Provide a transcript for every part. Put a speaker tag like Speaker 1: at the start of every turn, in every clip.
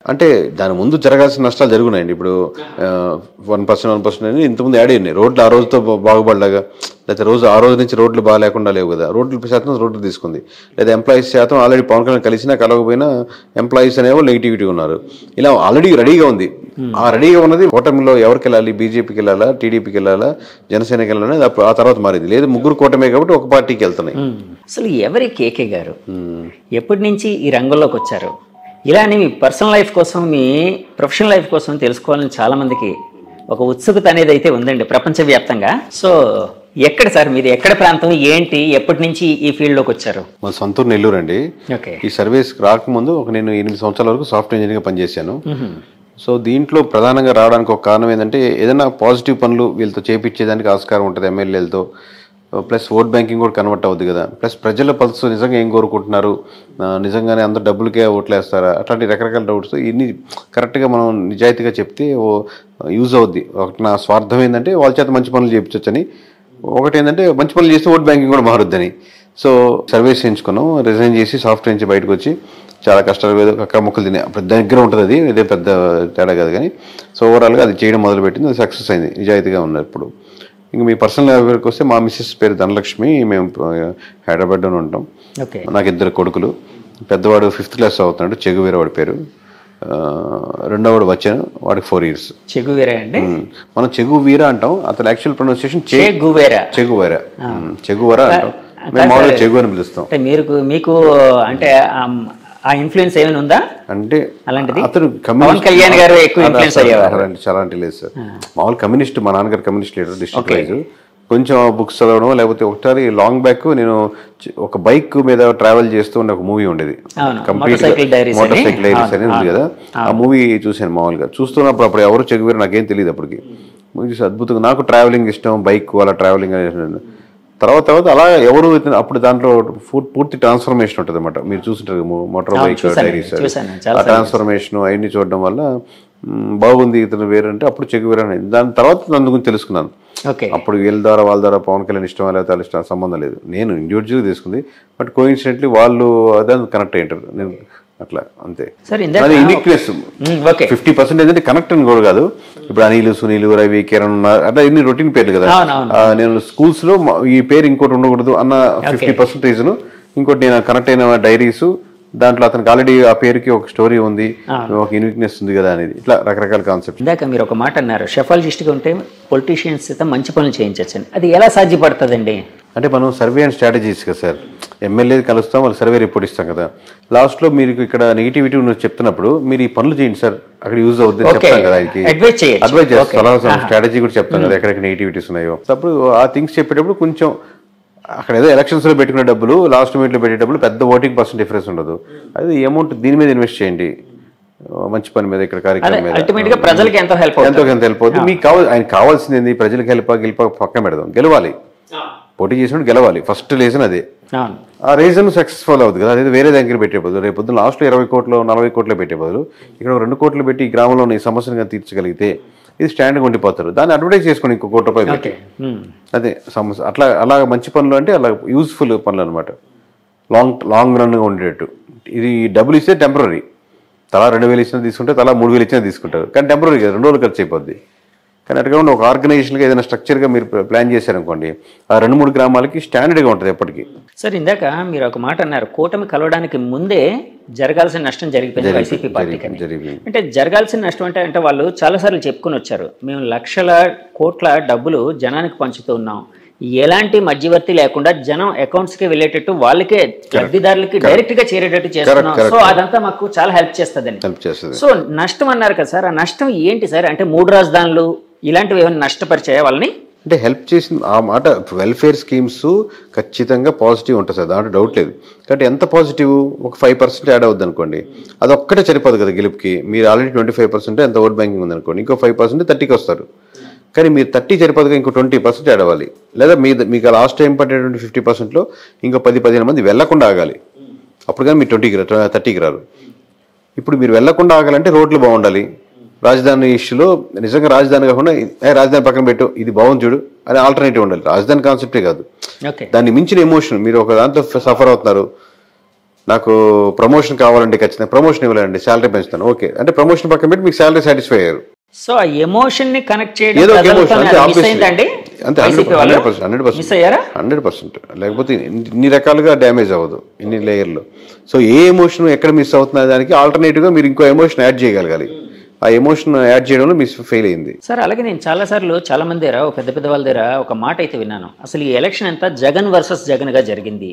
Speaker 1: అంటే దాని ముందు జరగాల్సిన నష్టాలు జరుగున్నాయండి. ఇప్పుడు 1% అని ఇంతకుముందు యాడ్ అయ్యాయి. రోడ్లు ఆ రోజుతో బాగుపడలాగా, లేకపోతే ఆ రోజు నుంచి రోడ్లు బాగా లేకుండా లేవు కదా, రోడ్లు శాతం రోడ్లు తీసుకుంది. లేదా ఎంప్లాయీస్ శాతం ఆల్రెడీ పవన్ కళ్యాణ్ కలిసినా కలవకపోయినా ఎంప్లాయీస్ అనేవాళ్ళు నెగిటివిటీ ఉన్నారు. ఇలా ఆల్రెడీ రెడీగా ఉంది. ఆ రెడీగా ఉన్నది కూటమిలో ఎవరికి వెళ్ళాలి, బీజేపీకి వెళ్ళాలా, టీడీపీకి వెళ్ళాలా, జనసేనకి వెళ్ళాలని ఆ తర్వాత మారింది. లేదు ముగ్గురు కూటమే కాబట్టి ఒక పార్టీకి వెళ్తున్నాయి.
Speaker 2: అసలు ఎవరి కేకే గారు ఎప్పటి నుంచి ఈ రంగంలోకి వచ్చారు? ఇలానే మీ పర్సనల్ లైఫ్ కోసం, మీ ప్రొఫెషనల్ లైఫ్ కోసం తెలుసుకోవాలని చాలా మందికి ఒక ఉత్సుకత అనేది అయితే ఉందండి ప్రపంచవ్యాప్తంగా. సో ఎక్కడ సార్ మీది, ఎక్కడ ప్రాంతం, ఏంటి, ఎప్పటి నుంచి ఈ ఫీల్డ్లోకి వచ్చారు?
Speaker 1: మా సొంతూరు నెల్లూరు అండి. ఈ సర్వీస్ రాకముందు నేను 8 సంవత్సరాల వరకు సాఫ్ట్వేర్ ఇంజనీర్గా పనిచేశాను. సో దీంట్లో ప్రధానంగా రావడానికి ఒక కారణం ఏంటంటే, ఏదైనా పాజిటివ్ పనులు వీళ్ళతో చేపించేదానికి ఆస్కారం ఉంటుంది ఎమ్మెల్యేలతో. ప్లస్ ఓట్ బ్యాంకింగ్ కూడా కన్వర్ట్ అవుతుంది కదా. ప్లస్ ప్రజల పల్స్ నిజంగా ఏం కోరుకుంటున్నారు, నిజంగానే అందరు డబ్బులకే ఓట్లు వేస్తారా, అట్లాంటి రకరకాల డౌట్స్. ఇన్ని కరెక్ట్గా మనం నిజాయితీగా చెప్తే యూజ్ అవుద్ది. ఒకటి నా స్వార్థం ఏంటంటే వాళ్ళ చేత మంచి పనులు చేయించవచ్చని, ఒకటి ఏంటంటే మంచి పనులు చేస్తే ఓట్ బ్యాంకింగ్ కూడా మారుద్దని. సో సర్వీస్ చేయించుకున్నాం, రిజైన్ చేసి సాఫ్ట్వేర్ నుంచి బయటకు వచ్చి చాలా కష్టాలు ఏదో అక్కడ మొక్కలు తినే అప్పుడు దగ్గర ఉంటుంది. అది ఇదే పెద్ద తేడా కాదు కానీ. సో ఓవరాల్గా అది చేయడం మొదలుపెట్టింది, అది సక్సెస్ అయింది, నిజాయితీగా ఉన్నారు. ఇప్పుడు ఇంకా మీ పర్సనల్ లైఫ్కి వస్తే, మా మిస్సెస్ పేరు ధనలక్ష్మి, మేము హైదరాబాద్లోనే ఉంటాం. నాకు 2 కొడుకులు. పెద్దవాడు 5th క్లాస్ అవుతున్నాడు, చెగువీర వాడి పేరు. రెండోవాడు వచ్చాను, వాడికి 4 years.
Speaker 2: చెగువీర అండి,
Speaker 1: మనం చెగువీర అంటాం, అతను యాక్చువల్ ప్రొనౌన్సియేషన్ చెగువర అంటాం. మేము మామూలుగా చెగు అని పిలుస్తాం.
Speaker 2: మీకు అంటే ఆ ఇన్ఫ్లుయెన్స్ ఏమైనా ఉందా
Speaker 1: అంటే
Speaker 2: అలాంటిది?
Speaker 1: అతను
Speaker 2: పవన్ కళ్యాణ్ గారు ఎక్కువ ఇన్ఫ్లుయెన్స్ అయ్యేవారు.
Speaker 1: చాలా అంటే లేదు సార్. మామూలు కమ్యూనిస్ట్, మా నాన్నగారు కమ్యూనిస్ట్ లీడర్ డిస్ట్రిక్ట్ వైజ్. కొంచెం బుక్స్ చదవడం, లేకపోతే ఒకసారి లాంగ్ బ్యాక్ నేను ఒక బైక్ మీద ట్రావెల్ చేస్తూ ఉన్న ఒక మూవీ ఉండేది, కంప్లీట్ మోటార్ సైకిల్ డైరీస్ అనేది ఉంది కదా. ఆ మూవీ చూశాను మామూలుగా. చూస్తున్నప్పుడు అప్పుడు ఎవరు చెగువేరు నాకేం తెలియదు అప్పటికి. మూవీ చూసి అద్భుతంగా, నాకు ట్రావెలింగ్ ఇష్టం, బైక్ అలా ట్రావెలింగ్ తర్వాత అలా ఎవరు అప్పుడు దాంట్లో పూర్తి ట్రాన్స్ఫర్మేషన్ ఉంటుంది అనమాట. మీరు చూస్తుంటారు మోటార్ బైక్ డైరీస్, ఆ ట్రాన్స్ఫర్మేషన్ అవన్నీ చూడడం వల్ల బాగుంది ఇతను వేరంటే అప్పుడు చెగువేరు అనేది. దాని తర్వాత దాని గురించి తెలుసుకున్నాను. అప్పుడు వీళ్ళ ద్వారా వాళ్ళ ద్వారా పవన్ కళ్యాణ్ ఇష్టం లేకపోతే వాళ్ళ ఇష్టం సంబంధం లేదు, నేను ఇండివిజువల్గా తీసుకుంది. బట్ కోఇన్సిడెంట్లీ వాళ్ళు అదే కనెక్ట్ అయ్యారు, నేను అట్లా అంతే. అది యూనిక్నెస్ 50% ఏంటంటే కనెక్ట్ అని కూడా కాదు. ఇప్పుడు అనిల్, సునీల్, రవి, కిరణ్ ఉన్నారు, అట్లా ఇన్ని రొటీన్ పేర్లు కదా. నేను స్కూల్స్ లో ఈ పేరు ఇంకోటి ఉండకూడదు అన్న 50% రీజన్. ఇంకోటి నేను కనెక్ట్ అయిన డైరీస్, దాంట్లో అతనికి ఆల్రెడీ ఆ పేరుకి ఒక స్టోరీ ఉంది, ఒక యూనిక్నెస్ ఉంది కదా అనేది. ఇట్లా రకరకాల కాన్సెప్ట్.
Speaker 2: ఇందాక మీరు ఒక మాట అన్నారు, షెఫాలజిస్ట్గా ఉంటే పొలిటీషియన్స్ అయితే మంచి పనులు చేయించచ్చని. అది ఎలా సాధ్యపడుతుందండి?
Speaker 1: అంటే మనం సర్వే అండ్ స్ట్రాటజీస్ కదా సార్. ఎమ్మెల్యే కలుస్తాం, వాళ్ళు సర్వే రిపోర్ట్ ఇస్తాం కదా. లాస్ట్లో మీరు ఇక్కడ నెగిటివిటీ ఉన్నది చెప్తున్నప్పుడు మీరు ఈ పనులు చేయండి సార్, అక్కడ యూజ్ అవుతుంది చెప్తాం కదా. అడ్వైజ్ చేస్తాం, స్ట్రాటజీ కూడా చెప్తాం కదా ఎక్కడెక్కడ నెగిటివిటీస్ ఉన్నాయో. అప్పుడు ఆ థింగ్స్ చెప్పేటప్పుడు కొంచెం అక్కడ ఏదో ఎలక్షన్స్లో పెట్టుకునే డబ్బులు లాస్ట్ మినిట్లో పెట్టే డబ్బులు పెద్ద ఓటింగ్ % డిఫరెన్స్ ఉండదు. అది అమౌంట్ దీని మీద ఇన్వెస్ట్ చేయండి, మంచి పని మీద, ఇక్కడ కార్యక్రమం మీద.
Speaker 2: ప్రజలకి ఎంతో హెల్ప్
Speaker 1: అవుతుంది. మీకు ఆయన కావాల్సింది ఏంది? ప్రజలకు గెలిప పక్కన పెడదాం, గెలవాలి, పోటీ చేసినప్పుడు గెలవాలి. ఫస్ట్ రీజన్ అదే. ఆ రీజన్ సక్సెస్ఫుల్ అవుతుంది కదా. అదే వేరే దగ్గర పెట్టే బదులు, రేపు పొద్దున్న లాస్ట్లో 20 కోట్లు 40 కోట్లు పెట్టే బదులు ఇక్కడ 2 కోట్లు పెట్టి ఈ గ్రామంలో ఈ సమస్యను తీర్చగలిగితే ఇది స్టాండ్గా ఉండిపోతారు. దాన్ని అడ్వర్టైజ్ చేసుకుని ఇంకో ₹1 పెట్టి, అదే సమస్య. అలా మంచి పనులు అంటే అలా యూజ్ఫుల్ పనులు అనమాట, లాంగ్ రన్గా ఉండేటట్టు. ఇది డబ్బులు ఇస్తే టెంపరీ, తలా 2,000 ఇచ్చినా తీసుకుంటే, తలా 3,000 ఇచ్చినా తీసుకుంటారు, కానీ టెంపరీ కదా, 2 రోజులు ఖర్చు అయిపోద్ది. కానీ అటుగా ఒక ఆర్గనైజేషన్గా ఏదైనా స్ట్రక్చర్గా మీరు ప్లాన్ చేశారనుకోండి, ఆ 2-3 గ్రామాలకి స్టాండర్డ్గా ఉంటుంది ఎప్పటికీ.
Speaker 2: సార్ ఇందాక మీరు ఒక మాట అన్నారు, కూటమి కలవడానికి ముందే జరగాల్సిన నష్టం జరిగిపోయింది వైసీపీ పార్టీకి. అంటే జరగాల్సిన నష్టం అంటే వాళ్ళు చాలాసార్లు చెప్పుకుని వచ్చారు, మేము లక్షల కోట్ల డబ్బులు జనానికి పంచుతూ ఉన్నాం, ఎలాంటి మధ్యవర్తి లేకుండా జనం అకౌంట్స్కి వెళ్ళేటట్టు, వాళ్ళకే లబ్ధిదారులకి డైరెక్ట్ గా చేరేటట్టు చేస్తున్నాం. సో అదంతా మాకు చాలా హెల్ప్ చేస్తుందని. సో నష్టం అన్నారు కదా సార్, ఆ నష్టం ఏంటి సార్? అంటే 3 రాజధానులు ఇలాంటివి ఏమైనా నష్టపరిచాయా వాళ్ళని?
Speaker 1: అంటే హెల్ప్ చేసిన ఆ మాట, వెల్ఫేర్ స్కీమ్స్ ఖచ్చితంగా పాజిటివ్ ఉంటుంది సార్, దాంట్లో డౌట్ లేదు. కాబట్టి ఎంత పాజిటివ్, ఒక 5% యాడ్ అవుద్ది అనుకోండి, అదొక్కటే సరిపోదు కదా గెలుపుకి. మీరు ఆల్రెడీ 25% ఎంత ఓట్ బ్యాంకింగ్ ఉందనుకోండి, ఇంకో 5% 30కి వస్తారు. కానీ మీరు 30 సరిపోదుగా ఇంకో 20% యాడ్ అవ్వాలి. లేదా మీకు లాస్ట్ టైం పడేటువంటి 50%లో ఇంకో 10-15 మంది వెళ్లకుండా ఆగాలి, అప్పుడు కానీ మీరు 30కి రారు. ఇప్పుడు మీరు వెళ్లకుండా ఆగాలంటే రోడ్లు బాగుండాలి. రాజధాని ఇష్యూలో నిజంగా రాజధాని కాకుండా రాజధాని పక్కన పెట్టు, ఇది బాగుంది చూడు అని ఆల్టర్నేటివ్ ఉండాలి. రాజధాని కాన్సెప్టే కాదు, దాన్ని మించిన ఎమోషన్. మీరు ఒక దాంట్లో సఫర్ అవుతున్నారు, నాకు ప్రమోషన్ కావాలండి, ఖచ్చితంగా ప్రమోషన్ ఇవ్వాలండి, శాలరీ పెంచుతాను, ఓకే అంటే ప్రమోషన్ పక్కన పెట్టి మీకు శాలరీ సాటిస్ఫై అయ్యారు.
Speaker 2: సో ఆ ఎమోషన్ ని కనెక్ట్ చేయడం
Speaker 1: ఏదో ఒక
Speaker 2: ప్రజలతో
Speaker 1: ఎమోషన్
Speaker 2: అది miss అయిందండి?
Speaker 1: అంతే,
Speaker 2: వైసీపీ వాళ్ళు
Speaker 1: 100%.
Speaker 2: మిస్ అయ్యారా?
Speaker 1: 100%. లేకపోతే ఇన్ని రకాలుగా డ్యామేజ్ అవ్వదు ఇన్ని లేయర్లు. సో ఏ ఎమోషన్ ఎక్కడ మిస్ అవుతున్న దానికి ఆల్టర్నేటివ్గా మీరు ఇంకో ఎమోషన్ యాడ్ చేయగలగాలి. ఆ ఎమోషన్ యాడ్ చేయడంలో మిస్ ఫెయిల్ అయింది.
Speaker 2: సార్ అలాగే నేను చాలాసార్లు చాలా మంది దగ్గర పెద్ద పెద్ద వాళ్ళ దగ్గర ఒక మాట అయితే విన్నాను, అసలు ఈ ఎలక్షన్ అంతా జగన్ వర్సెస్ జగన్ గా జరిగింది.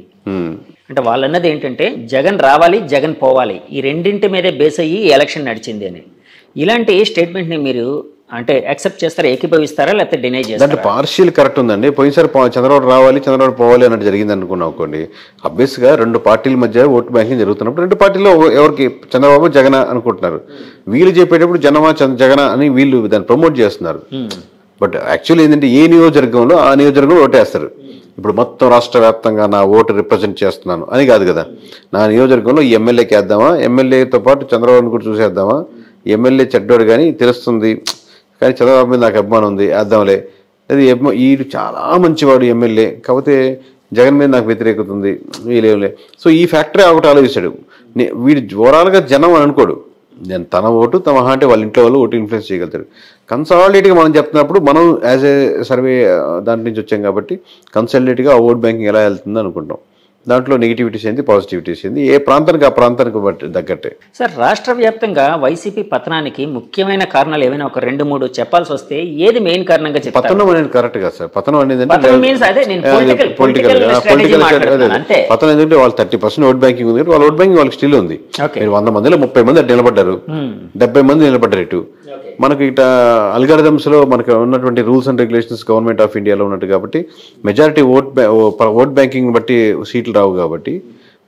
Speaker 2: అంటే వాళ్ళు అన్నది ఏంటంటే జగన్ రావాలి, జగన్ పోవాలి, ఈ రెండింటి మీదే బేస్ అయ్యి ఈ ఎలక్షన్ నడిచింది అని. ఇలాంటి స్టేట్మెంట్ని మీరు అంటే యాక్సెప్ట్ చేస్తారా, ఏకీభవిస్తారా, లేకపోతే డినై చేస్తారా?
Speaker 1: దాంట్లో పార్షియల్ కరెక్ట్ ఉందండి. పోయినసారి చంద్రబాబు రావాలి, చంద్రబాబు పోవాలి అన్నట్టు జరిగింది అనుకున్నాం అనుకోండి. అబ్వియస్గా రెండు పార్టీల మధ్య ఓటు బ్యాంకింగ్ జరుగుతున్నప్పుడు రెండు పార్టీలో ఎవరికి చంద్రబాబు జగన్ అనుకుంటున్నారు. వీళ్ళు చెప్పేటప్పుడు జగన అని వీళ్ళు దాన్ని ప్రమోట్ చేస్తున్నారు. బట్ యాక్చువల్లీ ఏంటంటే ఏ నియోజకవర్గంలో ఆ నియోజకవర్గంలో ఓటేస్తారు. ఇప్పుడు మొత్తం రాష్ట్ర వ్యాప్తంగా నా ఓటు రిప్రజెంట్ చేస్తున్నాను అని కాదు కదా. నా నియోజకవర్గంలో ఈ ఎమ్మెల్యేకి వేద్దామా, ఎమ్మెల్యేతో పాటు చంద్రబాబుని కూడా చూసేద్దామా, ఎమ్మెల్యే చెడ్డోడు కానీ తెలుస్తుంది కానీ చంద్రబాబు మీద నాకు అభిమానం ఉంది వేద్దాంలే, అది వీడు చాలా మంచివాడు ఎమ్మెల్యే కాకపోతే జగన్ మీద నాకు వ్యతిరేకత ఉంది వీళ్ళేంలే. సో ఈ ఫ్యాక్టరీ ఒకటి ఆలోచిస్తాడు. వీడు ఓవరాల్గా జనం అని అనుకోడు, నేను తన ఓటు తమ అంటే వాళ్ళ ఇంట్లో వాళ్ళు ఓటు ఇన్ఫ్లుయెన్స్ చేయగలుగుతాడు. కన్సాలిడేట్గా మనం చెప్తున్నప్పుడు మనం యాజ్ ఏ సర్వే దాంట్ నుంచి వచ్చాం కాబట్టి కన్సాలిడేట్గా ఆ ఓట్ బ్యాంకింగ్ ఎలా వెళ్తుంది అనుకుంటాం. దాంట్లో నెగిటివిటీస్ ఏంది, పాజిటివిటీస్ ఏంది, ఏ ప్రాంతానికి ఆ ప్రాంతానికి బట్టి తగ్గట్టే.
Speaker 2: సార్ రాష్ట్ర వ్యాప్తంగా వైసీపీ పతనానికి ముఖ్యమైన కారణాలు ఏమైనా ఒక 2-3 చెప్పాల్సి వస్తే ఏది మెయిన్ కారణంగా చెప్తారు?
Speaker 1: పతనం అనేది కరెక్ట్ కాదు సార్. పతనం అనేది
Speaker 2: పొలిటికల్
Speaker 1: పతనం ఎందుకంటే వాళ్ళు 30% ఓట్ బ్యాంకింగ్ ఉంది, వాళ్ళ ఓట్ బ్యాంకింగ్ వాళ్ళకి స్టిల్ ఉంది. మీరు 100 మందిలో 30 మంది అటు నిలబడ్డారు, 70 మంది నిలబడ్డారు ఇటు. మనకి ఇట అల్గారిథమ్స్ లో మనకు ఉన్నటువంటి rules and regulations government of ఇండియాలో ఉన్నట్టు కాబట్టి మెజారిటీ ఓట్ బ్యాంకింగ్ బట్టి సీట్లు రావు కాబట్టి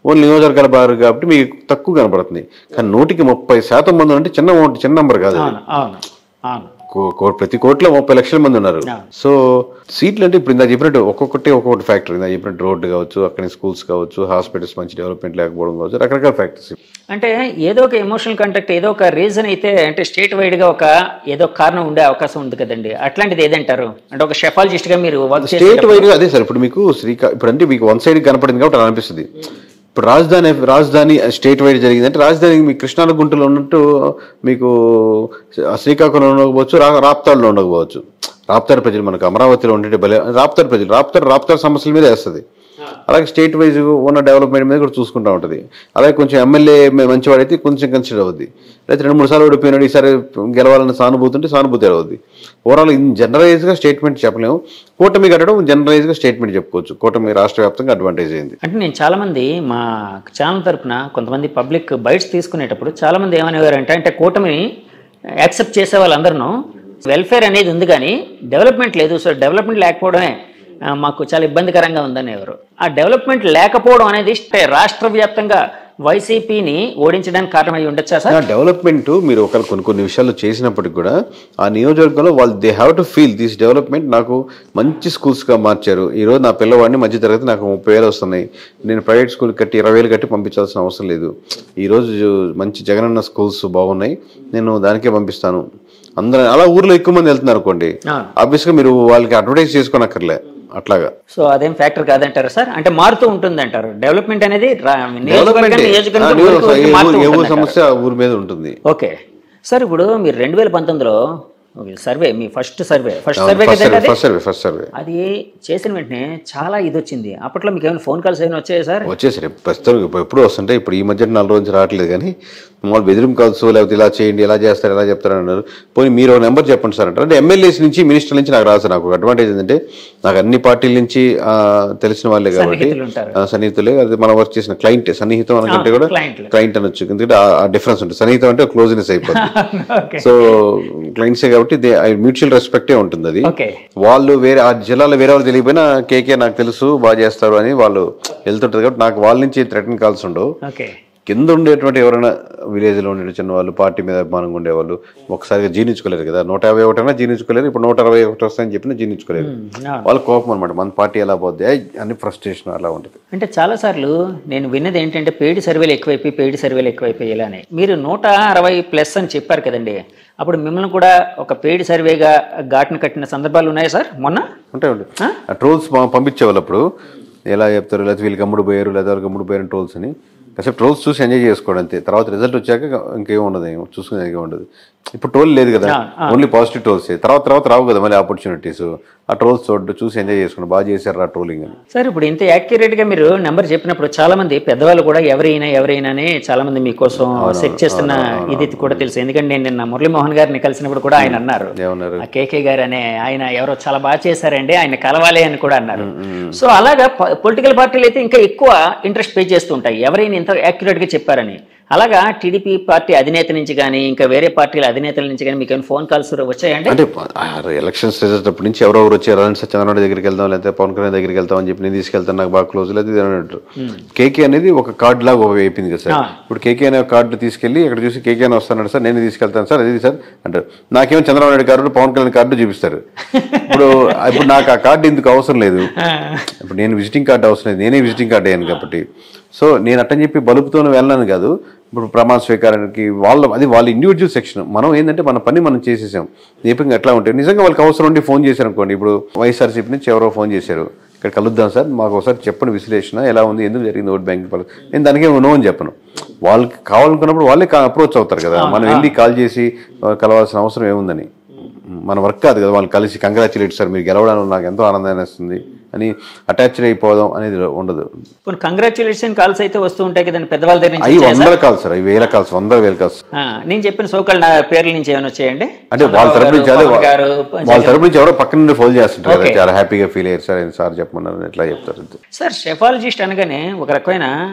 Speaker 1: ఓన్లీ నియోజకవర్గాల బారు కాబట్టి మీకు తక్కువ కనపడుతుంది. కానీ 130% మంది అంటే చిన్న నెంబర్ కాదు. ప్రతి కోట్లో 30 లక్షల మంది ఉన్నారు. సో సీట్లు అంటే ఇప్పుడు ఇందా చెప్పినట్టు ఒక్కొక్కటి ఫ్యాక్టరీ, ఇందా చెప్పినట్టు రోడ్డు కావచ్చు, అక్కడ స్కూల్స్ కావచ్చు, హాస్పిటల్స్ మంచి డెవలప్మెంట్ లేకపోవడం కావచ్చు, రకరకాల ఫ్యాక్టరీస్.
Speaker 2: అంటే ఏదో ఒక ఎమోషనల్ కాంటాక్ట్, ఏదో ఒక రీజన్ అయితే అంటే స్టేట్ వైడ్ గా ఏదో కారణం ఉండే అవకాశం ఉంది కదండి. అట్లాంటిది ఏదంటారు? అంటే ఒక షెఫాలజిస్ట్ గా మీరు
Speaker 1: స్టేట్ వైడ్ గా అదే సార్. ఇప్పుడు మీకు ఇప్పుడు అంటే మీకు వన్ సైడ్ కనపడింది కాబట్టి అలా అనిపిస్తుంది. ఇప్పుడు రాజధాని స్టేట్ వైడ్ జరిగిందంటే రాజధాని మీకు కృష్ణా గుంటలో ఉన్నట్టు మీకు శ్రీకాకుళంలో ఉండకపోవచ్చు, రాప్తాడులో ఉండకపోవచ్చు. రాప్తాడు ప్రజలు మనకు అమరావతిలో ఉండే రాప్తాడు ప్రజలు రాప్తాడు సమస్యల మీద వేస్తుంది. అలాగే స్టేట్ వైజ్ ఉన్న డెవలప్మెంట్ మీద కూడా చూసుకుంటూ ఉంటుంది. అలాగే కొంచెం ఎమ్మెల్యే మంచివాడైతే కొంచెం కన్సిడర్ అవుద్ది. అయితే 2-3 సార్లు ఓడిపోయినాడు, ఈసారి గెలవాలన్న సానుభూతి అవుద్ది. ఓవరాల్ జనరలైజ్గా స్టేట్మెంట్ చెప్పలేము. కూటమి కట్టడం జనరలైజ్గా స్టేట్మెంట్ చెప్పుకోవచ్చు. కూటమి రాష్ట్ర వ్యాప్తంగా అడ్వాంటేజ్ అయింది.
Speaker 2: అంటే నేను చాలా మంది మా ఛానల్ తరఫున కొంతమంది పబ్లిక్ బైట్స్ తీసుకునేటప్పుడు చాలా మంది ఏమనేవారంటే అంటే కూటమిని యాక్సెప్ట్ చేసే వాళ్ళందరూ వెల్ఫేర్ అనేది ఉంది కానీ డెవలప్మెంట్ లేదు, సో డెవలప్మెంట్ లేకపోవడమే మాకు చాలా ఇబ్బందికరంగా ఉందని ఎవరు. ఆ డెవలప్మెంట్ లేకపోవడం అనేది రాష్ట్ర వ్యాప్తంగా వైసీపీని ఓడించడానికి కారణమై ఉండొచ్చా సార్?
Speaker 1: డెవలప్మెంట్ మీరు కొన్ని విషయాల్లో చేసినప్పటికి కూడా ఆ నియోజకవర్గంలో వాళ్ళు they have to feel this development. నాకు మంచి స్కూల్స్గా మార్చారు. ఈరోజు నా పిల్లవాడిని మధ్య తరగతి నాకు 30,000 వస్తున్నాయి, నేను ప్రైవేట్ స్కూల్ కట్టి 20,000 కట్టి పంపించాల్సిన అవసరం లేదు. ఈరోజు మంచి జగనన్న స్కూల్స్ బాగున్నాయి, నేను దానికే పంపిస్తాను. అందరూ అలా ఊర్లో ఎక్కువ మంది వెళ్తున్నారు అనుకోండి, ఆబ్వియస్గా మీరు వాళ్ళకి అడ్వర్టైజ్ చేసుకోనక్కర్లే అట్లాగా.
Speaker 2: సో అదేం ఫ్యాక్టర్ కాదంటారు సార్? అంటే మారుతూ ఉంటుంది అంటారు డెవలప్మెంట్ అనేది,
Speaker 1: సమస్య ఊరి మీద ఉంటుంది.
Speaker 2: ఓకే సార్, ఇప్పుడు మీరు 2019లో సర్వే, మీ ఫస్ట్ సర్వే అది చేసిన వెంటనే చాలా ఇది వచ్చింది. అప్పట్లో మీకు ఏమైనా ఫోన్ కాల్స్ ఏమైనా వచ్చాయి సార్?
Speaker 1: వచ్చేసరి ప్రస్తుతం ఎప్పుడు వస్తుంటే, ఇప్పుడు ఈ మధ్య 4 రోజులు నుంచి రావట్లేదు కానీ మామూలు బెదిరింపు కాల్స్ లేకపోతే ఇలా చేయండి, ఇలా చేస్తారు, ఎలా చెప్తారు అన్నారు. పోనీ మీరు ఒక నెంబర్ చెప్పండి సార్ అంటారు. అంటే ఎమ్మెల్యేస్ నుంచి మినిస్టర్ నుంచి నాకు రాదు. నాకు ఒక అడ్వాంటేజ్ ఏంటంటే నాకు అన్ని పార్టీల నుంచి తెలిసిన వాళ్ళే కాబట్టి సన్నిహితులే. అది మనం వర్క్ చేసిన క్లయింట్, సన్నిహితం అనకంటే కూడా క్లయింట్ అనొచ్చు, ఎందుకంటే ఆ డిఫరెన్స్ ఉంటుంది. సన్నిహితం అంటే క్లోజ్నెస్ అయిపోతుంది. సో క్లయింట్సే కాబట్టి మ్యూచువల్ రెస్పెక్టే ఉంటుంది. అది వాళ్ళు వేరే ఆ జిల్లాలో వేరే వాళ్ళు తెలియకపోయినా కేకే నాకు తెలుసు బాగా చేస్తారు అని వాళ్ళు వెళ్తుంటారు కాబట్టి నాకు వాళ్ళ నుంచి థ్రెటన్ కాల్స్ ఉండవు. కింద ఉండేటువంటి ఎవరైనా విలేజ్లో ఉండే చిన్న వాళ్ళు పార్టీ మీద అభిమానంగా ఉండేవాళ్ళు ఒకసారిగా జీర్ణించుకోలేరు కదా. 151 అయినా జీర్ణించుకోలేరు, ఇప్పుడు 161 వస్తాయని చెప్పినా జీర్ణించుకోలేరు. వాళ్ళ కోపం అనమాట, మన పార్టీ ఎలా పోద్ది అని ఫ్రస్ట్రేషన్ అలా ఉంటుంది.
Speaker 2: అంటే చాలాసార్లు నేను విన్నది ఏంటంటే పెయిడ్ సర్వేలు ఎక్కువైపోయాలని. మీరు 160+ అని చెప్పారు కదండి, అప్పుడు మిమ్మల్ని కూడా ఒక పెయిడ్ సర్వేగా ఘాటును కట్టిన సందర్భాలు ఉన్నాయా సార్? మొన్న
Speaker 1: ఉంటాయండి ట్రోల్స్ పంపించేవాళ్ళు. అప్పుడు ఎలా చెప్తారు, లేకపోతే వీళ్ళకి అమ్ముడు పోయారు లేదా వాళ్ళకి అమ్ముడు పోయారు ట్రోల్స్ అని. కాసేపు ట్రోల్స్ చూసి ఎంజాయ్ చేసుకోవడం అంతే. తర్వాత రిజల్ట్ వచ్చాక ఇంకేం ఉండదు, ఏమో చూసుకునే ఏం ఉండదు. ఇప్పుడు ట్రోల్ లేదు కదా, ఓన్లీ పాజిటివ్ ట్రోల్స్. తర్వాత రావు కదా మళ్ళీ ఆపర్చునిటీస్. ఆ ట్రోల్స్ చూసి ఎంజాయ్ చేసుకోండి, బాగా చేశారు ఆ ట్రోలింగ్ అని.
Speaker 2: సార్ ఇప్పుడు ఇంత యాక్యురేట్ గా మీరు నెంబర్ చెప్పినప్పుడు చాలా మంది పెద్దవాళ్ళు కూడా ఎవరైనా చాలా మంది మీకోసం సెట్ చేస్తున్న ఇది కూడా తెలుసు. ఎందుకంటే నేను నిన్న మురళీమోహన్ గారిని కలిసినప్పుడు కూడా ఆయన అన్నారు, కేకే గారు అనే ఆయన ఎవరో చాలా బాగా చేశారండి, ఆయన కలవాలి అని కూడా అన్నారు. సో అలాగా పొలిటికల్ పార్టీలు అయితే ఇంకా ఎక్కువ ఇంట్రెస్ట్ పే చేస్తుంటాయి ఎవరైనా ఇంత యాక్యురేట్ గా చెప్పారని. అలాగా టీడీపీ పార్టీ అధినేత నుంచి కానీ ఇంకా వేరే పార్టీల అధినేతల నుంచి కానీ మీకు ఫోన్ కాల్స్ వచ్చాయండి?
Speaker 1: అంటే ఎలక్షన్స్ రిజల్ట్ అప్పటి నుంచి ఎవరెవరు వచ్చారు అని చంద్రబాబు దగ్గరికి వెళ్తాం, లేకపోతే పవన్ కళ్యాణ్ దగ్గరికి వెళ్తాం అని చెప్పి నేను తీసుకెళ్తాను, నాకు బాగా క్లోజ్ లేదు అన్నట్టు. కేకే అనేది ఒక కార్డు లాగా అయిపోయింది కదా సార్. ఇప్పుడు కేకే అనే కార్డు తీసుకెళ్లి ఇక్కడ చూసి కేకే అని వస్తాను సార్, నేను తీసుకెళ్తాను సార్, అది సార్ అంటారు. నాకేమో చంద్రబాబు నాయుడు కార్డు, పవన్ కళ్యాణ్ కార్డు చూపిస్తారు. ఇప్పుడు నాకు ఆ కార్డు ఎందుకు అవసరం లేదు. ఇప్పుడు నేను విజిటింగ్ కార్డు అవసరం లేదు, నేనే విజిటింగ్ కార్డు అయ్యాను కాబట్టి. సో నేను అట్టని చెప్పి బలుపుతోనే వెళ్ళాను కాదు. ఇప్పుడు ప్రమాణ స్వీకారానికి వాళ్ళ ఇండివిజువల్ సెక్షన్. మనం ఏంటంటే మన పని మనం చేసేసాం. దీపంగా ఎట్లా ఉంటాయి నిజంగా వాళ్ళకి అవసరం ఉండి ఫోన్ చేశారు అనుకోండి. ఇప్పుడు వైఎస్ఆర్సీపీ నుంచి ఎవరో ఫోన్ చేశారు, ఇక్కడ కలుద్దాం సార్, మాకు ఒకసారి చెప్పండి విశ్లేషణ ఎలా ఉంది, ఎందుకు జరిగింది ఓట్ బ్యాంక్. నేను దానికే నో అని చెప్పను. వాళ్ళకి కావాలనుకున్నప్పుడు వాళ్ళే అప్రోచ్ అవుతారు కదా, మనం వెళ్ళి కాల్ చేసి కలవాల్సిన అవసరం ఏముందని. మన వర్క్ కాదు కదా వాళ్ళు కలిసి కంగ్రాచులేట్ సార్ మీరు గెలవడానికి నాకు ఎంతో ఆనందాన్ని వస్తుంది అని అటాచ్డ్ అయిపోదాం అనేది ఉండదు.
Speaker 2: కంగ్రాచులేషన్ కాల్స్ అయితే వస్తూ ఉంటాయి కదండి పెద్దవాళ్ళ దగ్గర నుంచి.
Speaker 1: అవి 100 కాల్స్ సార్, అవి 1000 కాల్స్, 100,000 కాల్స్.
Speaker 2: నేను చెప్పిన సోకాల్ నా పేర్ల నుంచి ఏమైనా వచ్చాయండి
Speaker 1: అంటే వాళ్ళ తరపు నుంచి ఎవరో పక్కన నుండి ఫోన్ చేస్తుంటారు కదా, చాలా హ్యాపీగా ఫీల్ అయ్యారు సార్, సార్ చెప్పమన్నారు ఎట్లా చెప్తారు
Speaker 2: సార్. షెఫాలజిస్ట్ అనగానే ఒక రకమైన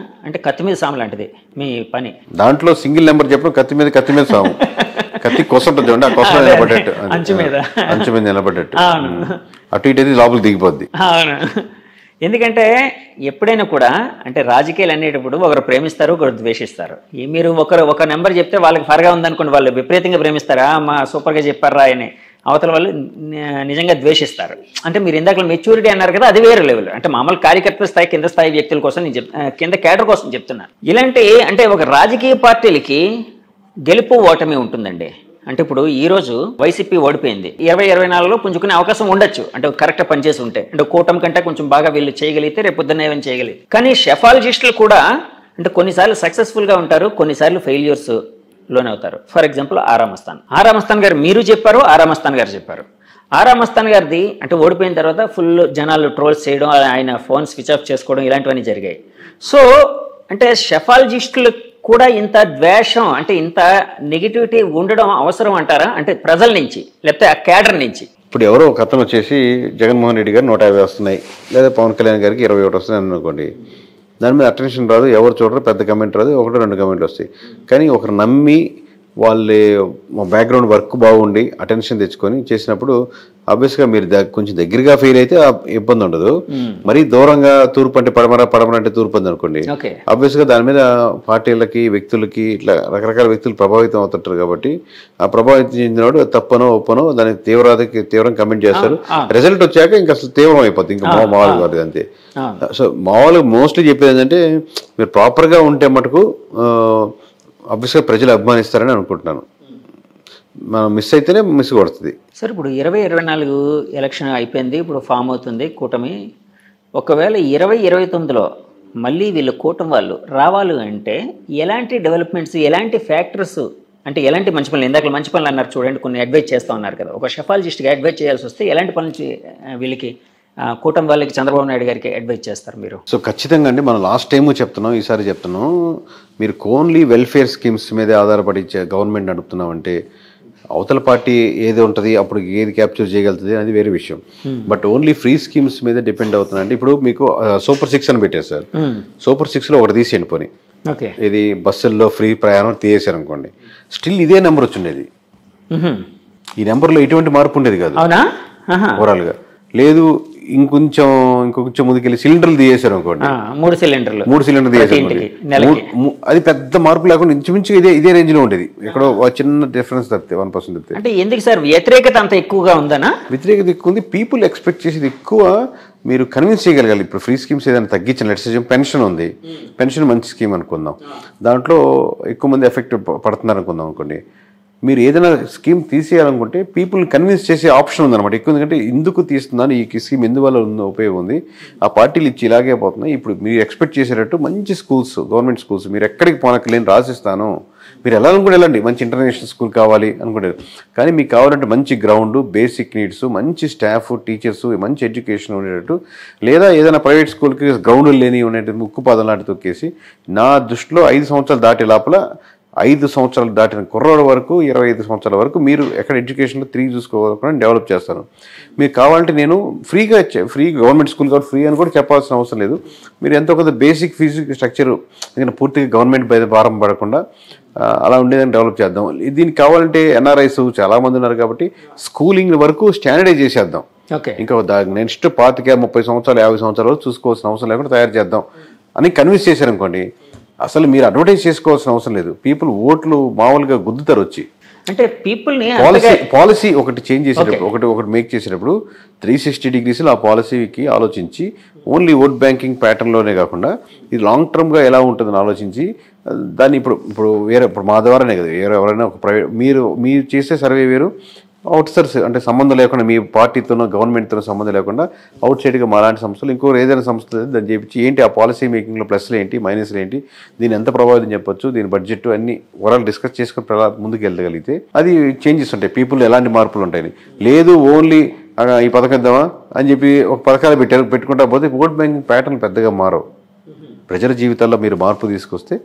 Speaker 2: అంటే కత్తి మీద సాము లాంటిది మీ పని.
Speaker 1: దాంట్లో సింగిల్ నెంబర్ చెప్పడం కత్తి మీద సాము. కత్తి కొసంటుంది చూడండి, ఆ కొస నిలబడ్డట్టు, అంచు మీద నిలబడ్డట్టు, అటు ఇటు అయితే లోపలికి దిగిపోద్ది.
Speaker 2: అవును, ఎందుకంటే ఎప్పుడైనా కూడా అంటే రాజకీయాలు అనేటప్పుడు ఒకరు ప్రేమిస్తారు, ఒకరు ద్వేషిస్తారు. మీరు ఒక నెంబర్ చెప్తే వాళ్ళకి ఫరగా ఉందనుకోండి, వాళ్ళు విపరీతంగా ప్రేమిస్తారా, మా సూపర్గా చెప్పారా అని. అవతల వాళ్ళు నిజంగా ద్వేషిస్తారు. అంటే మీరు ఇందాక మెచ్యూరిటీ అన్నారు కదా, అది వేరే లెవెల్. అంటే మామూలు కార్యకర్త స్థాయి కింద స్థాయి వ్యక్తుల కోసం నేను కింద క్యాడర్ కోసం చెప్తున్నాను. ఇలాంటి అంటే ఒక రాజకీయ పార్టీలకి గెలుపు ఓటమి ఉంటుందండి. అంటే ఇప్పుడు ఈ రోజు వైసీపీ ఓడిపోయింది, 2024లో పుంజుకునే అవకాశం ఉండొచ్చు, అంటే కరెక్ట్ పనిచేసి ఉంటే. అంటే కూటమి కంటే కొంచెం బాగా వీళ్ళు చేయగలిగితే రేపు పొద్దున్న ఏమైనా చేయగలిగితే. కానీ షెఫాలజిస్టులు కూడా అంటే కొన్నిసార్లు సక్సెస్ఫుల్గా ఉంటారు, కొన్నిసార్లు ఫెయిల్యూర్స్ లోనే అవుతారు. ఫర్ ఎగ్జాంపుల్ ఆరామస్థాన్ గారు మీరు చెప్పారు, ఆరామస్థాన్ గారు చెప్పారు. ఆరామస్థాన్ గారిది అంటే ఓడిపోయిన తర్వాత ఫుల్ జనాలు ట్రోల్స్ చేయడం, ఆయన ఫోన్ స్విచ్ ఆఫ్ చేసుకోవడం ఇలాంటివన్నీ జరిగాయి. సో అంటే షెఫాలజిస్టులు కూడా ఇంత ద్వేషం అంటే ఇంత నెగిటివిటీ ఉండడం అవసరం అంటారా? అంటే ప్రజల నుంచి లేకపోతే ఆ క్యాడర్ నుంచి.
Speaker 1: ఇప్పుడు ఎవరో ఒక అతను వచ్చేసి జగన్మోహన్ రెడ్డి గారు 150 వస్తున్నాయి, లేదా పవన్ కళ్యాణ్ గారికి 21 వస్తున్నాయి అనుకోండి, దాని మీద అటెన్షన్ రాదు, ఎవరు చూడరు, పెద్ద కమెంట్ రాదు, 1-2 కమెంట్లు వస్తాయి. కానీ ఒకరు నమ్మి వాళ్ళ బ్యాక్గ్రౌండ్ వర్క్ బాగుండి అటెన్షన్ తెచ్చుకొని చేసినప్పుడు ఆబ్వియస్గా మీరు కొంచెం దగ్గరగా ఫెయిల్ అయితే ఇబ్బంది ఉండదు. మరీ దూరంగా తూర్పు అంటే పడమర అంటే తూర్పు అంది అనుకోండి, ఆబ్వియస్గా దాని మీద పార్టీలకి వ్యక్తులకి ఇట్లా రకరకాల వ్యక్తులు ప్రభావితం అవుతుంటారు. కాబట్టి ఆ ప్రభావితం చెందినవాడు తప్పనో ఒప్పనో దాని తీవ్రం కమెంట్ చేస్తారు. రిజల్ట్ వచ్చాక ఇంకా అసలు తీవ్రం అయిపోతుంది, ఇంకా మామూలు కాదు అంతే. సో మామూలుగా మోస్ట్లీ చెప్పేది ఏంటంటే మీరు ప్రాపర్గా ఉంటే మటుకు ఆబ్వియస్గా ప్రజలు అభిమానిస్తారని అనుకుంటున్నాను. మనం మిస్ అయితేనే మిస్ కొడుతుంది
Speaker 2: సార్. ఇప్పుడు 2024 ఎలక్షన్ అయిపోయింది, ఇప్పుడు ఫామ్ అవుతుంది కూటమి. ఒకవేళ 2029లో మళ్ళీ వీళ్ళు కూటమి వాళ్ళు రావాలి అంటే ఎలాంటి డెవలప్మెంట్స్, ఎలాంటి ఫ్యాక్టర్స్, అంటే ఎలాంటి మంచి పనులు, ఇందాక మంచి పనులు అన్నారు చూడండి, కొన్ని అడ్వైజ్ చేస్తూ ఉన్నారు కదా. ఒక షెఫాలజిస్ట్గా అడ్వైజ్ చేయాల్సి వస్తే ఎలాంటి పనులు వీళ్ళకి కూటమి వాళ్ళకి చంద్రబాబు నాయుడు గారికి అడ్వైజ్ చేస్తారు మీరు?
Speaker 1: సో ఖచ్చితంగా అండి, మనం లాస్ట్ టైము చెప్తున్నాం, ఈసారి చెప్తున్నాం, మీరు ఓన్లీ వెల్ఫేర్ స్కీమ్స్ మీదే ఆధారపడి గవర్నమెంట్ నడుపుతున్నామంటే అవతల పార్టీ ఏది ఉంటుంది అప్పుడు ఏది క్యాప్చర్ చేయగలుగుతుంది అనేది వేరే విషయం. బట్ ఓన్లీ ఫ్రీ స్కీమ్స్ మీద డిపెండ్ అవుతుందండి. ఇప్పుడు మీకు సూపర్ 6 అని పెట్టారు సార్, సూపర్ 6లో ఒకటి తీసేయండి పోనీ, ఇది బస్సుల్లో ఫ్రీ ప్రయాణం తీసేశారు అనుకోండి, స్టిల్ ఇదే నెంబర్ వచ్చిండేది. ఈ నెంబర్లో ఎటువంటి మార్పు ఉండేది కాదు ఓవరాల్గా. లేదు ఇంకొంచెం ముందుకెళ్ళి సిలిండర్లు తీసేశారు అనుకోండి, 3 సిలిండర్లు తీసేశారు, అది పెద్ద మార్పు లేకుండా ఇంచుమించు ఇదే రేంజ్ లో ఉండేది. ఎక్కడో చిన్న డిఫరెన్స్ తప్పితే 1% తప్పితే.
Speaker 2: అంటే ఎందుకు సార్ వ్యతిరేకత అంత ఎక్కువగా ఉందనా?
Speaker 1: వ్యతిరేకత ఎక్కువ ఉంది, పీపుల్ ఎక్స్పెక్ట్ చేసేది ఎక్కువ. మీరు కన్విన్స్ చేయగలగాలి. ఇప్పుడు ఫ్రీ స్కీమ్స్ ఏదైనా తగ్గించిన లెట్స్ పెన్షన్ ఉంది, పెన్షన్ మంచి స్కీమ్ అనుకుందాం, దాంట్లో ఎక్కువ మంది ఎఫెక్ట్ పడుతున్నారు అనుకుందాం అనుకోండి, మీరు ఏదైనా స్కీమ్ తీసేయాలనుకుంటే పీపుల్ని కన్విన్స్ చేసే ఆప్షన్ ఉందన్నమాట ఎక్కువ. ఎందుకంటే ఎందుకు తీస్తున్నాను, ఈ స్కీమ్ ఎందువల్ల ఉపయోగం ఉంది, ఆ పార్టీలు ఇచ్చి ఇలాగే పోతున్నాయి. ఇప్పుడు మీరు ఎక్స్పెక్ట్ చేసేటట్టు మంచి స్కూల్స్, గవర్నమెంట్ స్కూల్స్ మీరు ఎక్కడికి పోనక్కలేని రాసిస్తాను, మీరు ఎలా అనుకుంటే వెళ్ళండి. మంచి ఇంటర్నేషనల్ స్కూల్ కావాలి అనుకుంటారు, కానీ మీకు కావాలంటే మంచి గ్రౌండ్, బేసిక్ నీడ్స్, మంచి స్టాఫ్, టీచర్స్, మంచి ఎడ్యుకేషన్ ఉండేటట్టు, లేదా ఏదైనా ప్రైవేట్ స్కూల్కి గ్రౌండ్ లేని ఉండేటట్టు ముక్కుపాదం లాంటి తొక్కేసి, నా దృష్టిలో 5 సంవత్సరాలు దాటే లోపల 5 సంవత్సరాలు దాటిన కుర్రోడు వరకు 25 సంవత్సరాల వరకు మీరు ఎక్కడ ఎడ్యుకేషన్లో 3 చూసుకోవాలని డెవలప్ చేస్తాను. మీకు కావాలంటే నేను ఫ్రీ గవర్నమెంట్ స్కూల్ కాబట్టి ఫ్రీ అని కూడా చెప్పాల్సిన అవసరం లేదు. మీరు ఎంతో కొంత బేసిక్ ఫీజు స్ట్రక్చర్ ఎందుకంటే పూర్తిగా గవర్నమెంట్ పై భారం పడకుండా అలా ఉండేదని డెవలప్ చేద్దాం. దీనికి కావాలంటే ఎన్ఆర్ఐస్ చాలామంది ఉన్నారు కాబట్టి స్కూలింగ్ వరకు స్టాండర్డైజ్ చేసేద్దాం. ఇంకా నెక్స్ట్ 25-30 సంవత్సరాలు 50 సంవత్సరాలు చూసుకోవాల్సిన అవసరం లేకుండా తయారు చేద్దాం అని కన్విన్స్ చేశారనుకోండి, అసలు మీరు అడ్వర్టైజ్ చేసుకోవాల్సిన అవసరం లేదు. పీపుల్ ఓట్లు మామూలుగా గుద్దుతారు వచ్చి.
Speaker 2: అంటే పీపుల్ని
Speaker 1: పాలసీ ఒకటి చేంజ్ చేసేటప్పుడు ఒకటి మేక్ చేసేటప్పుడు 360 degrees ఆ పాలసీకి ఆలోచించి ఓన్లీ ఓట్ బ్యాంకింగ్ ప్యాటర్న్లోనే కాకుండా ఇది లాంగ్ టర్మ్గా ఎలా ఉంటుందని ఆలోచించి దాన్ని ఇప్పుడు మా ద్వారానే కదా, ఎవరైనా ఒక ప్రైవేట్ మీరు చేసే సర్వే వేరు, అవుట్సోర్స్ అంటే సంబంధం లేకుండా మీ పార్టీతోనో గవర్నమెంట్తోనో సంబంధం లేకుండా అవుట్ సైడ్గా మాలాంటి సంస్థలు ఇంకో ఏదైనా సంస్థలు దాన్ని చేపించి ఏంటి ఆ పాలసీ మేకింగ్లో ప్లస్లు ఏంటి మైనస్లు ఏంటి, దీన్ని ఎంత ప్రభావితం చెప్పొచ్చు, దీని బడ్జెట్ అన్ని ఓవరాల్ డిస్కస్ చేసుకుని ముందుకు వెళ్ళగలిగితే అది చేంజెస్ ఉంటాయి. పీపుల్ ఎలాంటి మార్పులు ఉంటాయి. లేదు ఓన్లీ ఈ పథకం ఇద్దామా అని చెప్పి ఒక పథకాలు పెట్టుకుంటా పోతే ఓట్ బ్యాంకింగ్ ప్యాటర్న్ పెద్దగా మారవు. ప్రజల జీవితాల్లో మీరు మార్పు తీసుకొస్తే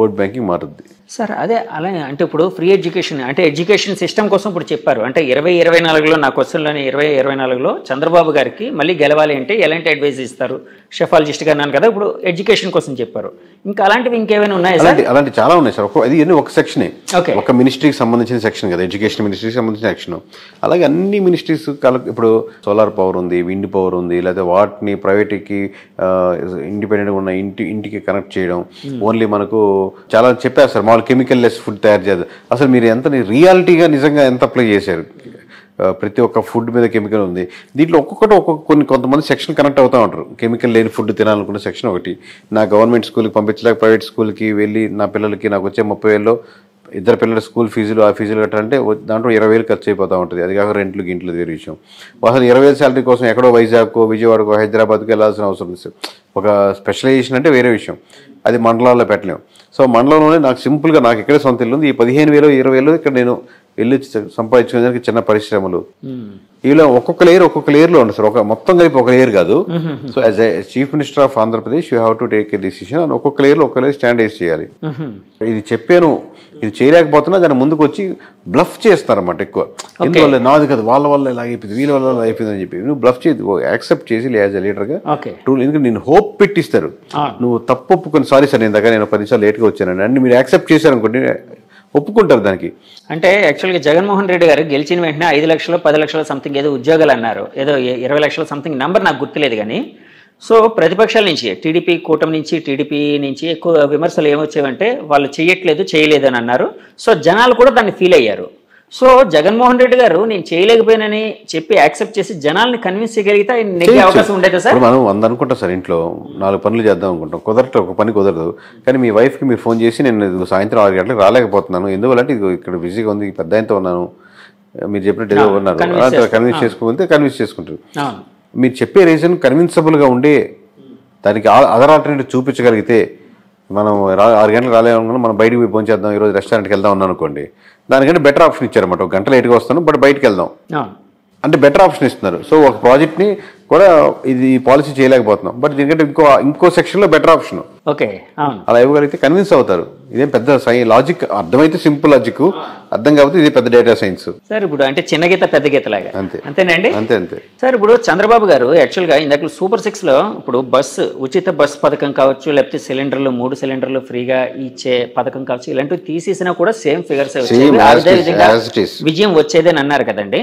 Speaker 1: ఓట్ బ్యాంకింగ్ మారుద్ది
Speaker 2: సార్. అదే అలానే అంటే ఇప్పుడు ఫ్రీ ఎడ్యుకేషన్ అంటే ఎడ్యుకేషన్ సిస్టమ్ కోసం ఇప్పుడు చెప్పారు. అంటే 2024లో నా క్వశ్చన్లోని 2024లో చంద్రబాబు గారికి మళ్ళీ గెలవాలి అంటే ఎలాంటి అడ్వైజ్ ఇస్తారు, షెఫాలజిస్ట్గా అన్నాను కదా, ఇప్పుడు ఎడ్యుకేషన్ కోసం చెప్పారు. ఇంకా అలాంటివి ఇంకేమైనా ఉన్నాయా సార్?
Speaker 1: అలాంటి చాలా ఉన్నాయి సార్. అది ఒక సెక్షనే, ఒక మినిస్ట్రీకి సంబంధించిన సెక్షన్ కదా, ఎడ్యుకేషన్ మినిస్ట్రీకి సంబంధించిన సెక్షన్. అలాగే అన్ని మినిస్ట్రీస్ ఇప్పుడు సోలార్ పవర్ ఉంది, విండ్ పవర్ ఉంది, లేదా వాటిని ప్రైవేట్కి ఇండిపెండెంట్గా ఉన్న ఇంటికి కనెక్ట్ చేయడం. ఓన్లీ మనకు చాలా చెప్పారు సార్, మామూలు కెమికల్ లెస్ ఫుడ్ తయారు చేద్దాం. అసలు మీరు ఎంత రియాలిటీగా నిజంగా ఎంత అప్లై చేశారు? ప్రతి ఒక్క ఫుడ్ మీద కెమికల్ ఉంది. దీంట్లో కొంతమంది సెక్షన్ కనెక్ట్ అవుతూ ఉంటారు. కెమికల్ లేని ఫుడ్ తినాలనుకున్న సెక్షన్ ఒకటి. నా గవర్నమెంట్ స్కూల్కి పంపించలేక ప్రైవేట్ స్కూల్కి వెళ్ళి నా పిల్లలకి నాకు వచ్చే 30,000లో 2 పిల్లల స్కూల్ ఫీజులు ఆ ఫీజులు కట్టాలంటే దాంట్లో 20,000 ఖర్చు అయిపోతూ ఉంటుంది. అది కాక రెంట్లు గింట్లు వేరే విషయం. అసలు 20,000 శాలరీ కోసం ఎక్కడో వైజాగ్కో విజయవాడకో హైదరాబాద్కో వెళ్ళాల్సిన అవసరం లేదు. ఒక స్పెషలైజేషన్ అంటే వేరే విషయం, అది మండలాల్లో పెట్టలేము. సో మండలంలోనే నాకు సింపుల్గా నాకు ఎక్కడ సొంత ఇల్లు ఉంది, ఈ 15,000 20,000 ఇక్కడ నేను వెళ్ళి సంపాదించుకునేదానికి చిన్న పరిశ్రమలు ఇలా ఒక్కొక్క లేయర్లో ఉంది సార్. మొత్తం కలిపి ఒక లేయర్ కాదు. So as a chief minister of Andhra Pradesh you have to take a decision అని ఒక్కొక్క లేయర్ స్టాండర్డైజ్ చేయాలి. ఇది చెప్పాను, ఇది చేయలేకపోతున్నా దాన్ని ముందుకు వచ్చి బ్లఫ్ చేస్తారన్నమాట ఎక్కువ. ఎందువల్ల నాది కదా, వాళ్ళ వల్ల ఇలా అయిపోయింది, వీళ్ళ వల్ల అయిపోయింది అని చెప్పి నువ్వు బ్లఫ్ చేసి యాక్సెప్ట్ చేసి యాజ్ ఎ లీడర్గా ఎందుకంటే నేను హోప్ పెట్టిస్తారు. నువ్వు తప్పు ఒప్పుకొని సారీ సార్ నేను 10 నిమిషాలు లేట్గా వచ్చానండి అంటే మీరు యాక్సెప్ట్ చేశారనుకోండి ఒప్పుకుంటారు దానికి.
Speaker 2: అంటే యాక్చువల్గా జగన్మోహన్ రెడ్డి గారు గెలిచిన వెంటనే 5 లక్షలు 10 లక్షలు సంథింగ్ ఏదో ఉద్యోగాలు అన్నారు, ఏదో 20 లక్షలు సంథింగ్ నెంబర్ నాకు గుర్తులేదు. కానీ సో ప్రతిపక్షాల నుంచి టీడీపీ నుంచి ఎక్కువ విమర్శలు ఏమొచ్చేవంటే వాళ్ళు చేయలేదు అని అన్నారు. సో జనాలు కూడా దాన్ని ఫీల్ అయ్యారు. సో జగన్మోహన్ రెడ్డి గారు నేను చేయలేకపోయానని చెప్పి యాక్సెప్ట్ చేసి జనాల్ని కన్విన్స్ చేయగలిగితే నెగ్గే అవకాశం ఉండేది సార్.
Speaker 1: మనం అనుకుంటాం సార్, ఇంట్లో 4 పనులు చేద్దాం అనుకుంటాం, ఒక పని కుదరదు. కానీ మీ వైఫ్కి మీరు ఫోన్ చేసి నేను సాయంత్రం 6 గంటలకు రాలేకపోతున్నాను, ఎందువల్లంటే ఇది ఇక్కడ బిజీగా ఉంది, పెద్ద ఆయనతో ఉన్నాను, మీరు చెప్పినట్టు ఏదో ఉన్నారు, కన్విన్స్ కన్విన్స్ చేసుకుంటారు. మీరు చెప్పే రీజన్ కన్విన్సబుల్గా ఉండే దానికి అదర్ ఆల్టర్నేటివ్ చూపించగలిగితే, మనం 6 గంటలకు రాలేమనుకున్నా మనం బయటకు పోయి భోంచేద్దాం, ఈరోజు రెస్టారెంట్కి వెళ్దాం ఉన్నాను అనుకోండి, దానికంటే బెటర్ ఆప్షన్ ఇచ్చారన్నమాట. 1 గంట లేట్గా వస్తాను బట్ బయటకు వెళ్దాం అంటే బెటర్ ఆప్షన్ ఇస్తున్నారు. సో ఒక ప్రాజెక్ట్ని కూడా ఇది పాలసీ చేయలేకపోతున్నాం, బట్ దీనికంటే ఇంకో సెక్షన్లో బెటర్ ఆప్షన్ అలా ఇవ్వగలిగితే కన్విన్స్ అవుతారు. ఇదేం పెద్ద లాజిక్, అర్థమైతే సింపుల్ లాజిక్, అర్థం కాకపోతే ఇది పెద్ద డేటా సైన్స్
Speaker 2: సార్. ఇప్పుడు అంటే చిన్న గీత పెద్ద గీత లాగా అంతేనండి.
Speaker 1: అంతే
Speaker 2: సార్. ఇప్పుడు చంద్రబాబు గారు యాక్చువల్గా ఇందాక Super 6లో ఇప్పుడు ఉచిత బస్సు పథకం కావచ్చు, లేకపోతే 3 సిలిండర్లు ఫ్రీగా ఇచ్చే పథకం కావచ్చు, ఇలాంటివి తీసేసినా కూడా సేమ్ ఫిగర్స్ విజయం వచ్చేదని అన్నారు కదండి.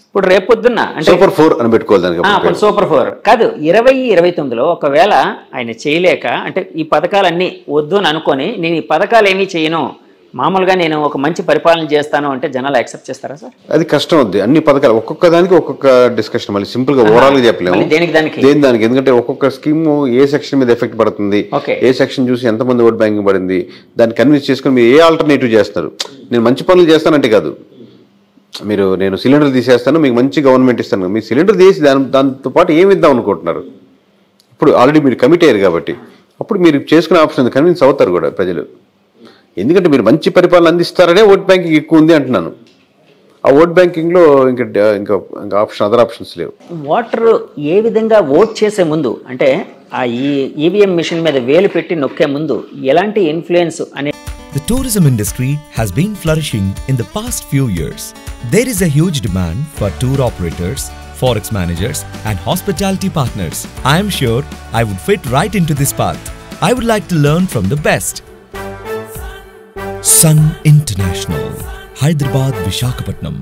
Speaker 2: ఇప్పుడు రేపొద్దున్న అంటే
Speaker 1: సూపర్ 4 అని పెట్టుకోవాలి.
Speaker 2: సూపర్ 4 కాదు, 2029లో ఒకవేళ ఆయన చేయలేక అంటే ఈ పథకాలన్నీ వద్దు అని అనుకొని నేను ఈ పథకాలు ఏమీ చేయను, మామూలుగా నేను ఒక మంచి పరిపాలన చేస్తాను అంటే జనాలు యాక్సెప్ట్ చేస్తారా సార్?
Speaker 1: అది కష్టం అవుద్ది. అన్ని పథకాలు ఒక్కొక్క దానికి ఒక్కొక్క డిస్కషన్, మళ్ళీ సింపుల్ గా ఓవరాల్ గా చెప్పలేము దేని దానికి. ఎందుకంటే ఒక్కొక్క స్కీమ్ ఏ సెక్షన్ మీద ఎఫెక్ట్ పడుతుంది, ఏ సెక్షన్ చూసి ఎంతమంది ఓట్ బ్యాంకింగ్ పడింది, దాన్ని కన్విన్స్ చేసుకుని మీరు ఏ ఆల్టర్నేటివ్ చేస్తారు. నేను మంచి పనులు చేస్తానంటే కాదు, నేను సిలిండర్ తీసేస్తాను మీకు మంచి గవర్నమెంట్ ఇస్తాను, మీ సిలిండర్ తీసి దాంతో పాటు ఏమి ఇద్దాం అనుకుంటున్నారు. ఇప్పుడు ఆల్రెడీ మీరు కమిట్ అయ్యారు కాబట్టి అప్పుడు మీరు చేసుకునే ఆప్షన్ కన్విన్స్ అవుతారు కూడా ప్రజలు. ఎందుకంటే మీరు మంచి పరిపాలన అందిస్తారనే ఓట్ బ్యాంకింగ్ ఎక్కువ ఉంది అంటున్నాను. ఆ ఓట్ బ్యాంకింగ్ లో ఇంకా అదర్ ఆప్షన్స్ లేవు.
Speaker 2: ఓటర్ ఏ విధంగా ఓట్ చేసే ముందు, అంటే ఆ ఈవీఎం మిషన్ మీద వేలు పెట్టి నొక్కే ముందు ఎలాంటి ఇన్ఫ్లుయెన్స్ అనే
Speaker 3: The tourism industry has been flourishing in the past few years. There is a huge demand for tour operators, forex managers and hospitality partners. I am sure I would fit right into this path. I would like to learn from the best. Sun International, Hyderabad, Visakhapatnam.